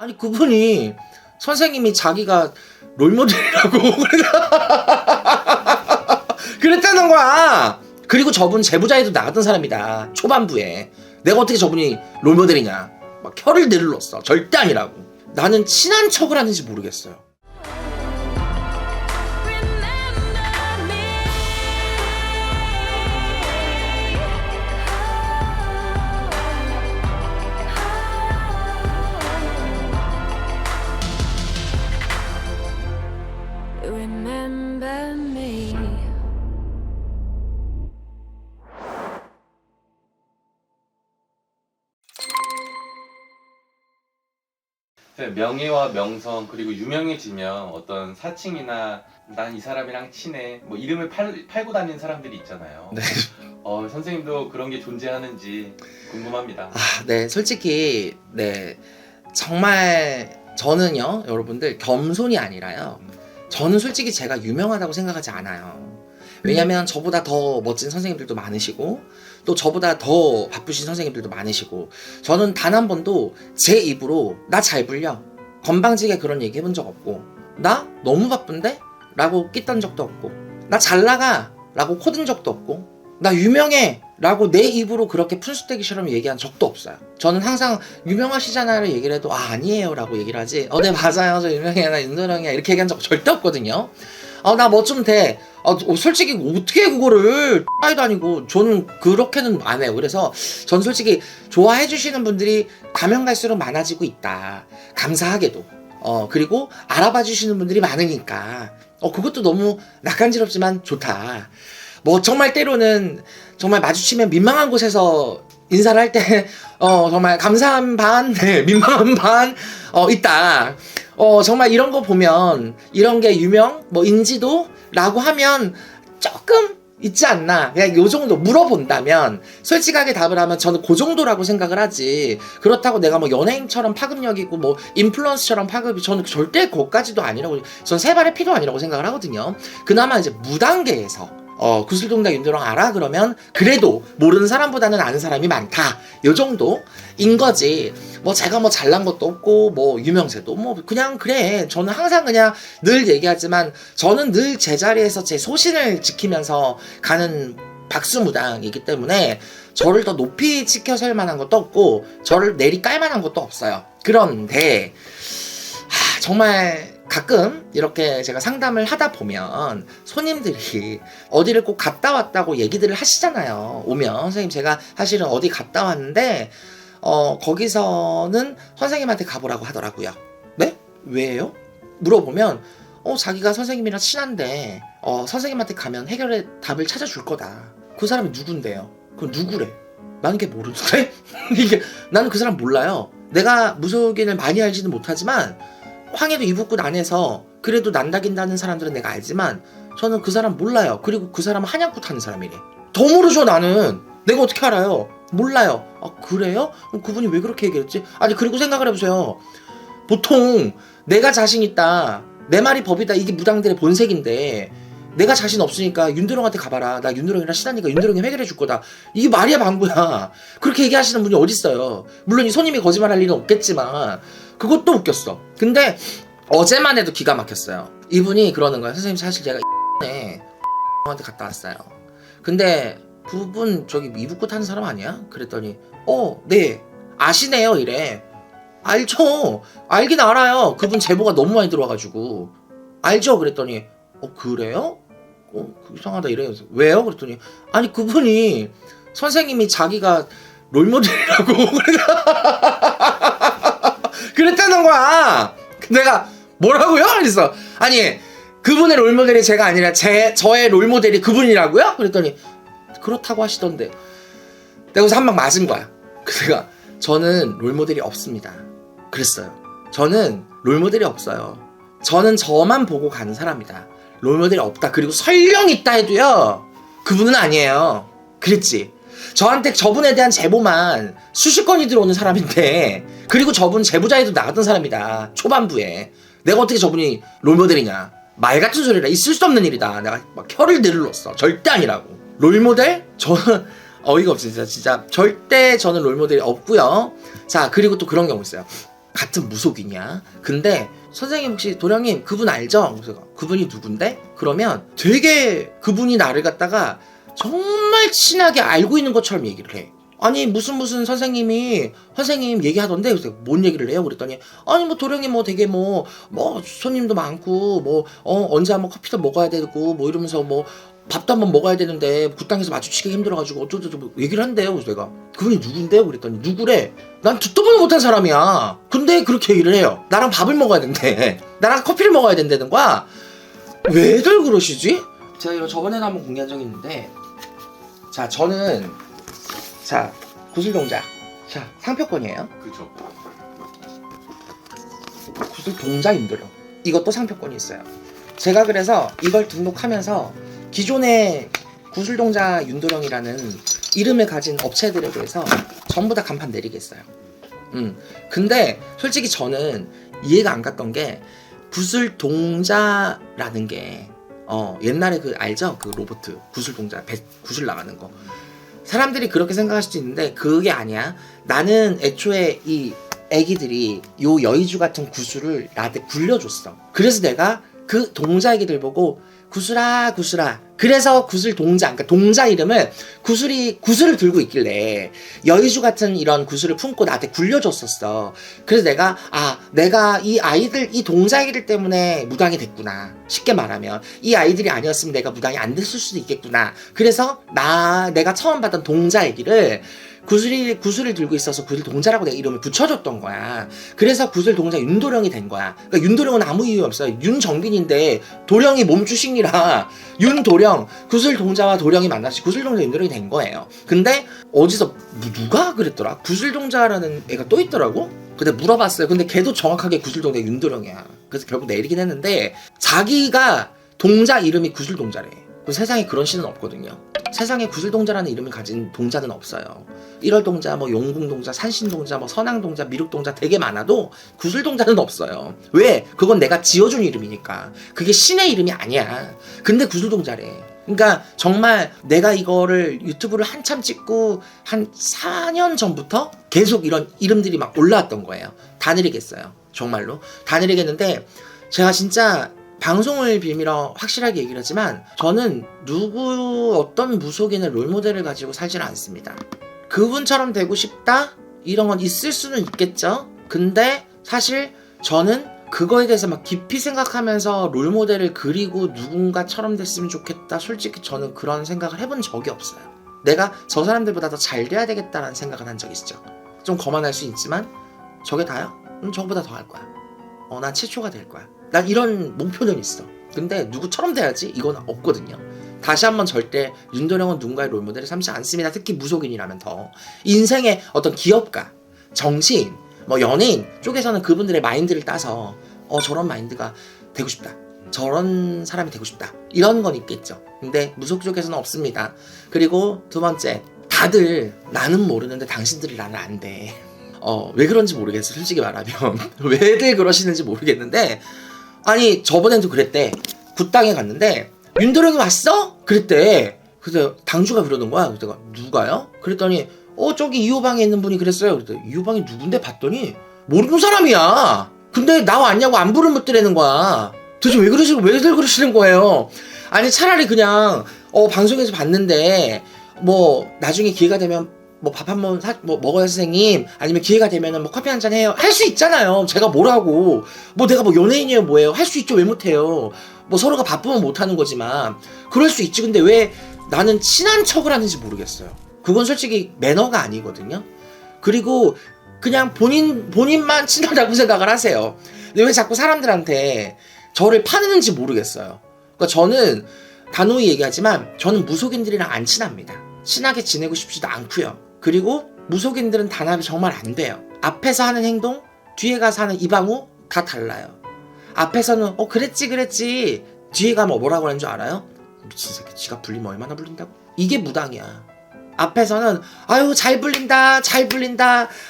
아니 그분이 선생님이 자기가 롤모델이라고 그랬다는 거야. 그리고 저분 제보자에도 나갔던 사람이다. 초반부에. 내가 어떻게 저분이 롤모델이냐. 막 혀를 내눌렀어. 절대 아니라고. 나는 친한 척을 하는지 모르겠어요. Remember me. 명예와 명성 그리고 유명해지면 어떤 사칭이나 난 이 사람이랑 친해 뭐 이름을 팔고 다니는 사람들이 있잖아요. 네. 선생님도 그런 게 존재하는지 궁금합니다. 네, 솔직히 네 정말 저는요, 여러분들 겸손이 아니라요. 저는 솔직히 제가 유명하다고 생각하지 않아요. 왜냐면 저보다 더 멋진 선생님들도 많으시고 또 저보다 더 바쁘신 선생님들도 많으시고 저는 단 한 번도 제 입으로 나 잘 불려 건방지게 그런 얘기 해본 적 없고 나 너무 바쁜데? 라고 끼딴 적도 없고 나 잘 나가 라고 코든 적도 없고 나 유명해 라고 내 입으로 그렇게 푼수대기처럼 얘기한 적도 없어요. 저는 항상 유명하시잖아요 얘기를 해도 아니에요 라고 얘기를 하지 네 맞아요 저 유명해 나 윤도령이야 이렇게 얘기한 적 절대 없거든요. 나 뭐 좀 돼. 솔직히 어떻게 그거를 X도 아니고 저는 그렇게는 안 해요. 그래서 전 솔직히 좋아해 주시는 분들이 가면 갈수록 많아지고 있다. 감사하게도. 그리고 알아봐 주시는 분들이 많으니까 그것도 너무 낯간지럽지만 좋다. 뭐 정말 때로는 정말 마주치면 민망한 곳에서 인사를 할 때 정말 감사한 반, 네, 민망한 반 있다. 정말 이런 거 보면 이런 게 유명, 뭐 인지도라고 하면 조금 있지 않나. 그냥 요 정도 물어본다면 솔직하게 답을 하면 저는 그 정도라고 생각을 하지. 그렇다고 내가 뭐 연예인처럼 파급력이고 뭐 인플루언서처럼 파급이 저는 절대 그것까지도 아니라고. 전 세 발의 피도 아니라고 생각을 하거든요. 그나마 이제 무단계에서 구슬동다 윤도령 알아? 그러면 그래도 모르는 사람보다는 아는 사람이 많다. 요 정도인 거지. 뭐 제가 뭐 잘난 것도 없고 뭐 유명세도 뭐 그냥 그래. 저는 항상 그냥 늘 얘기하지만 저는 늘 제자리에서 제 소신을 지키면서 가는 박수무당이기 때문에 저를 더 높이 치켜설 만한 것도 없고 저를 내리깔 만한 것도 없어요. 그런데 정말 가끔 이렇게 제가 상담을 하다 보면 손님들이 어디를 꼭 갔다 왔다고 얘기들을 하시잖아요. 오면 선생님 제가 사실은 어디 갔다 왔는데 거기서는 선생님한테 가보라고 하더라고요. 네? 왜요? 물어보면 자기가 선생님이랑 친한데 선생님한테 가면 해결의 답을 찾아줄 거다. 그 사람이 누군데요? 그럼 누구래? 나는 걔 모르는데? 나는 그 사람 몰라요. 내가 무속인을 많이 알지는 못하지만 황해도 이북군 안에서 그래도 난다긴다는 사람들은 내가 알지만 저는 그 사람 몰라요. 그리고 그 사람은 한양구 타는 사람이래. 더 모르죠 나는. 내가 어떻게 알아요? 몰라요. 그래요? 그럼 그분이 왜 그렇게 얘기했지? 아니 그리고 생각을 해보세요. 보통 내가 자신 있다, 내 말이 법이다, 이게 무당들의 본색인데 내가 자신 없으니까 윤도령한테 가봐라. 나 윤도령이랑 친하니까 윤도령이 해결해 줄 거다. 이게 말이야 방구야. 그렇게 얘기하시는 분이 어딨어요. 물론 이 손님이 거짓말할 일은 없겠지만 그것도 웃겼어. 근데 어제만 해도 기가 막혔어요. 이분이 그러는 거야. 선생님 사실 제가 한테 갔다 왔어요. 근데 그분 저기 이북구 타는 사람 아니야? 그랬더니 네 아시네요 이래. 알죠. 알긴 알아요. 그분 제보가 너무 많이 들어와가지고 알죠. 그랬더니 그래요? 이상하다 이래요. 왜요? 그랬더니 아니 그분이 선생님이 자기가 롤모델이라고 그랬다는 거야. 내가 뭐라고요? 그래서 아니 그분의 롤모델이 제가 아니라 저의 롤모델이 그분이라고요? 그랬더니 그렇다고 하시던데. 내가 그래서 한 방 맞은 거야. 그래서 저는 롤모델이 없습니다. 그랬어요. 저는 롤모델이 없어요. 저는 저만 보고 가는 사람이다. 롤모델이 없다. 그리고 설령 있다 해도요 그분은 아니에요. 그랬지. 저한테 저분에 대한 제보만 수십 건이 들어오는 사람인데 그리고 저분 제보자에도 나갔던 사람이다. 초반부에. 내가 어떻게 저분이 롤모델이냐. 말 같은 소리라. 있을 수 없는 일이다. 내가 막 혀를 내눌렀어. 절대 아니라고. 롤모델? 저는 어이가 없어요. 진짜 절대 저는 롤모델이 없고요. 자 그리고 또 그런 경우 있어요. 같은 무속이냐? 근데 선생님 혹시 도령님 그분 알죠? 그래서 그분이 누군데? 그러면 되게 그분이 나를 갖다가 정말 친하게 알고 있는 것처럼 얘기를 해. 아니 무슨 선생님 얘기하던데 그래서 뭔 얘기를 해요? 그랬더니 아니 뭐 도령이 뭐 되게 뭐 손님도 많고 뭐 언제 한번 커피도 먹어야 되고 뭐 이러면서 뭐 밥도 한번 먹어야 되는데 그 땅에서 마주치기 힘들어가지고 어쩌고저쩌고 뭐 얘기를 한대요. 그래서 내가 그분이 누군데요? 그랬더니 누구래? 난 듣도 보도 못한 사람이야. 근데 그렇게 얘기를 해요. 나랑 밥을 먹어야 된대. 나랑 커피를 먹어야 된다는 거야. 왜들 그러시지? 제가 이거 저번에도 한번 공개한 적이 있는데 자 저는 자 구슬동자 자 상표권이에요. 그죠. 구슬동자 윤도령 이것도 상표권이 있어요. 제가 그래서 이걸 등록하면서 기존의 구슬동자 윤도령이라는 이름을 가진 업체들에 대해서 전부 다 간판 내리겠어요. 근데 솔직히 저는 이해가 안 갔던 게 구슬동자라는 게 옛날에 그 알죠? 그 로봇 구슬동자 구슬 나가는 거 사람들이 그렇게 생각할 수도 있는데 그게 아니야. 나는 애초에 이 애기들이 요 여의주 같은 구슬을 나한테 굴려줬어. 그래서 내가 그 동자 애기들 보고 구슬아 그래서 구슬 동자 그러니까 동자 이름을 구슬을 들고 있길래 여의주 같은 이런 구슬을 품고 나한테 굴려줬었어. 그래서 내가 이 동자 애기들 때문에 무당이 됐구나. 쉽게 말하면 이 아이들이 아니었으면 내가 무당이 안 됐을 수도 있겠구나. 그래서 내가 처음 봤던 동자 애기를 구슬을 들고 있어서 구슬 동자라고 내가 이름을 붙여줬던 거야. 그래서 구슬 동자 윤도령이 된 거야. 그러니까 윤도령은 아무 이유 없어요. 윤정빈인데 도령이 몸주식이라 윤도령 구슬 동자와 도령이 만나서 구슬 동자 윤도령이 된 거예요. 근데 어디서 누가 그랬더라? 구슬 동자라는 애가 또 있더라고. 근데 물어봤어요. 근데 걔도 정확하게 구슬 동자 윤도령이야. 그래서 결국 내리긴 했는데 자기가 동자 이름이 구슬 동자래. 세상에 그런 신은 없거든요. 세상에 구슬동자라는 이름을 가진 동자는 없어요. 1월동자, 뭐 용궁동자, 산신동자, 뭐 선왕동자, 미륵동자 되게 많아도 구슬동자는 없어요. 왜? 그건 내가 지어준 이름이니까. 그게 신의 이름이 아니야. 근데 구슬동자래. 그러니까 정말 내가 이거를 유튜브를 한참 찍고 한 4년 전부터 계속 이런 이름들이 막 올라왔던 거예요. 다 내리겠어요. 정말로. 다 내리겠는데 제가 진짜 방송을 빌미러 확실하게 얘기를 하지만 저는 어떤 무속인의 롤모델을 가지고 살지는 않습니다. 그분처럼 되고 싶다? 이런 건 있을 수는 있겠죠. 근데 사실 저는 그거에 대해서 막 깊이 생각하면서 롤모델을 그리고 누군가처럼 됐으면 좋겠다. 솔직히 저는 그런 생각을 해본 적이 없어요. 내가 저 사람들보다 더 잘 돼야 되겠다라는 생각을 한 적이 있죠. 좀 거만할 수 있지만 저게 다요? 저보다 더 할 거야. 난 최초가 될 거야. 난 이런 목표는 있어. 근데 누구처럼 돼야지? 이건 없거든요. 다시 한번 절대 윤도령은 누군가의 롤모델을 삼지 않습니다. 특히 무속인이라면 더. 인생의 어떤 기업가, 정치인, 뭐 연예인 쪽에서는 그분들의 마인드를 따서 저런 마인드가 되고 싶다. 저런 사람이 되고 싶다. 이런 건 있겠죠. 근데 무속 쪽에서는 없습니다. 그리고 두 번째, 다들 나는 모르는데 당신들이 나를 안 돼. 왜 그런지 모르겠어. 솔직히 말하면 왜들 그러시는지 모르겠는데 아니 저번에도 그랬대. 굿당에 갔는데 윤도령이 왔어? 그랬대. 그래서 당주가 그러는 거야. 그래서 내가 누가요? 그랬더니 저기 이호방에 있는 분이 그랬어요. 그랬더니 이호방이 누군데 봤더니 모르는 사람이야. 근데 나 왔냐고 안부를 묻더라는 거야. 도대체 왜들 그러시는 거예요? 아니 차라리 그냥 방송에서 봤는데 뭐 나중에 기회가 되면 뭐 밥 한번 먹어요 선생님, 아니면 기회가 되면은 뭐 커피 한잔 해요, 할 수 있잖아요. 제가 뭐라고 뭐 내가 뭐 연예인이에요 뭐예요, 할 수 있죠. 왜 못해요. 뭐 서로가 바쁘면 못하는 거지만 그럴 수 있지. 근데 왜 나는 친한 척을 하는지 모르겠어요. 그건 솔직히 매너가 아니거든요. 그리고 그냥 본인만 친하다고 생각을 하세요. 근데 왜 자꾸 사람들한테 저를 파는지 모르겠어요. 그러니까 저는 단호히 얘기하지만 저는 무속인들이랑 안 친합니다. 친하게 지내고 싶지도 않고요. 그리고 무속인들은 단합이 정말 안 돼요. 앞에서 하는 행동, 뒤에 가서 하는 이방우 다 달라요. 앞에서는 그랬지 뒤에 가면 뭐라고 하는 줄 알아요? 미친 새끼, 지가 불리면 얼마나 불린다고? 이게 무당이야. 앞에서는 아유 잘 불린다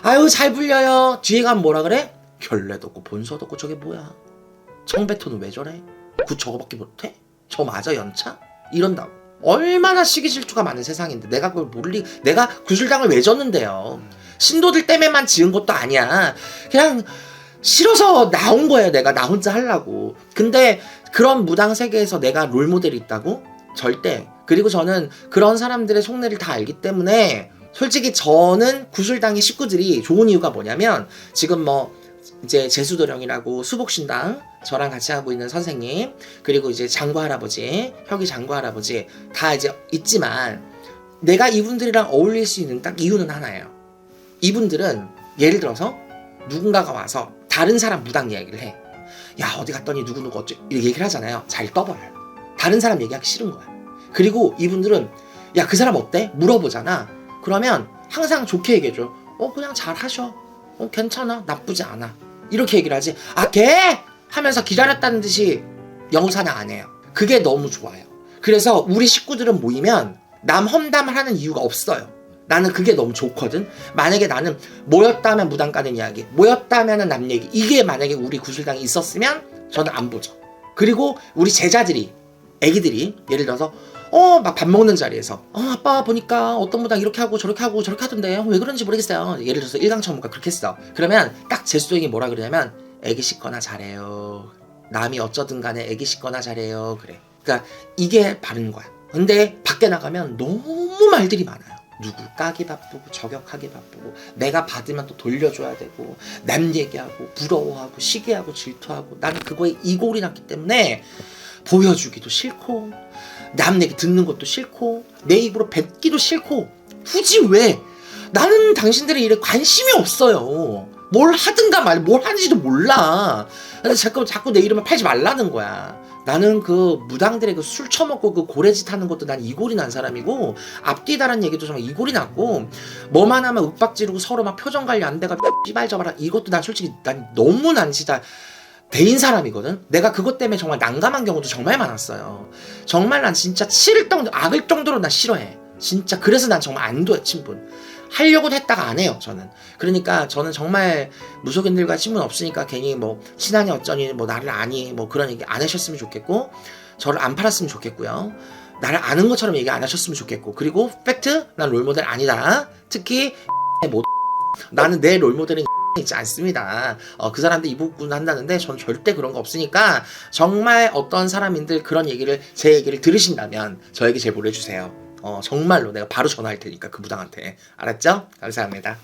아유 잘 불려요. 뒤에 가면 뭐라 그래? 결례도 없고 본서도 없고 저게 뭐야? 청배토는 왜 저래? 저거밖에 못해? 저 맞아 연차? 이런다고. 얼마나 시기 질투가 많은 세상인데 내가 그걸 내가 구슬당을 왜 졌는데요? 신도들 때문에만 지은 것도 아니야. 그냥 싫어서 나온 거예요. 내가 나 혼자 하려고. 근데 그런 무당 세계에서 내가 롤모델이 있다고? 절대. 그리고 저는 그런 사람들의 속내를 다 알기 때문에 솔직히 저는 구슬당의 식구들이 좋은 이유가 뭐냐면 지금 뭐 이제 제수도령이라고 수복신당 저랑 같이 하고 있는 선생님 그리고 이제 장구 할아버지 혁이 장구 할아버지 다 이제 있지만 내가 이분들이랑 어울릴 수 있는 딱 이유는 하나예요. 이분들은 예를 들어서 누군가가 와서 다른 사람 무당 이야기를 해. 야 어디 갔더니 누구누구 어쩌 이렇게 얘기를 하잖아요. 잘 떠버려요. 다른 사람 얘기하기 싫은 거야. 그리고 이분들은 야 그 사람 어때? 물어보잖아. 그러면 항상 좋게 얘기해줘. 그냥 잘 하셔. 괜찮아. 나쁘지 않아. 이렇게 얘기를 하지. 아 걔? 하면서 기다렸다는 듯이 영사는 안 해요. 그게 너무 좋아요. 그래서 우리 식구들은 모이면 남 험담을 하는 이유가 없어요. 나는 그게 너무 좋거든. 만약에 나는 모였다면 무당 까는 이야기, 모였다면 남 얘기, 이게 만약에 우리 구슬당에 있었으면 저는 안 보죠. 그리고 우리 제자들이 애기들이 예를 들어서 막 밥 먹는 자리에서 아빠 보니까 어떤 무당 이렇게 하고 저렇게 하던데 왜 그런지 모르겠어요. 예를 들어서 일강천무가 그렇게 했어. 그러면 딱 제수도령이 뭐라 그러냐면 애기 씻거나 잘해요. 남이 어쩌든 간에 애기 씻거나 잘해요. 그래. 그러니까 이게 바른 거야. 근데 밖에 나가면 너무 말들이 많아요. 누구 까기 바쁘고 저격하기 바쁘고 내가 받으면 또 돌려줘야 되고 남 얘기하고 부러워하고 시기하고 질투하고 나는 그거에 이골이 났기 때문에 보여주기도 싫고 남 얘기 듣는 것도 싫고 내 입으로 뱉기도 싫고 굳이 왜 나는 당신들의 일에 관심이 없어요. 뭘 하든가 뭘 하는지도 몰라. 그래서 자꾸 내 이름을 팔지 말라는 거야. 나는 그 무당들의 그 술 처먹고 그 고래짓 하는 것도 난 이골이 난 사람이고 앞뒤다란 얘기도 정말 이골이 났고 뭐만 하면 윽박 지르고 서로 막 표정 관리 안 돼가 씨발 저봐라 이것도 난 솔직히 난 너무 난 진짜 대인 사람이거든. 내가 그것 때문에 정말 난감한 경우도 정말 많았어요. 정말 난 진짜 악을 정도로 나 싫어해. 진짜 그래서 난 정말 안 둬요 친분. 하려고 했다가 안 해요 저는. 그러니까 저는 정말 무속인들과 친분 없으니까 괜히 뭐 친하니 어쩌니 뭐 나를 아니 뭐 그런 얘기 안 하셨으면 좋겠고 저를 안 팔았으면 좋겠고요. 나를 아는 것처럼 얘기 안 하셨으면 좋겠고 그리고 팩트 난 롤모델 아니다. 특히 뭐 나는 내 롤모델은 있지 않습니다. 그 사람들 이 부분 한다는데 전 절대 그런 거 없으니까 정말 어떤 사람인들 그런 얘기를 제 얘기를 들으신다면 저에게 제보를 해주세요. 정말로 내가 바로 전화할 테니까 그 무당한테. 알았죠? 감사합니다.